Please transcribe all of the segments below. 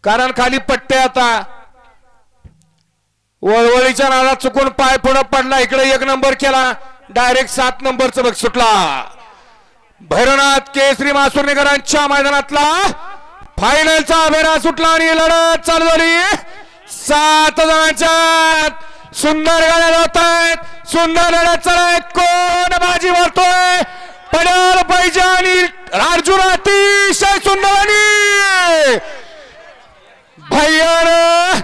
कारण खाली पट्टे आता वळवळीच्या नादात चुकून पाय पुढे पडला इकडे 1 नंबर केला डायरेक्ट 7 नंबरचा बघ सुटला भैरवनाथ केसरी मासुर्णेकरांच्या मैदानातला फायनलचा अभेरा सुटला आणि लढत चालू झाली 7 जणांच्या सुंदर गाड्या होत आहेत सुंदर लढत चालत कोण बाजी मारतोय पडायला पाहिजे आणि अर्जुन अतिशय सुंदर आणि भैयानं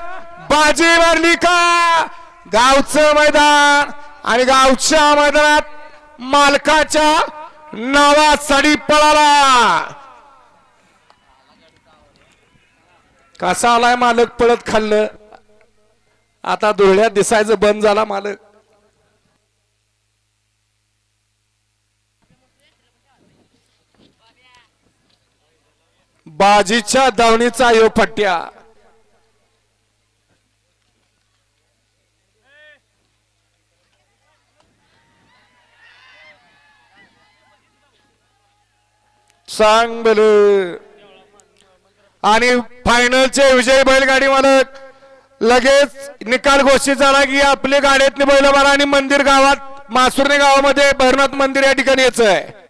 बाजी मारली का गावचं मैदान आणि गावच्या मैदानात मालकाच्या नावासाठी पळाला कसा आलाय मालक पळत खाल्लं आता धुळ्यात दिसायचं बंद झाला मालक बाजीच्या दावणीचा यो पट्ट्या सांग बेल आणि फायनलचे विजयी बैलगाडी मालक लगेच निकाल घोषित झाला की आपले गाड्यातले बैल बारा आणि मंदिर गावात मासुर्णे गावामध्ये भैरवनाथ मंदिर या ठिकाणी यायचं आहे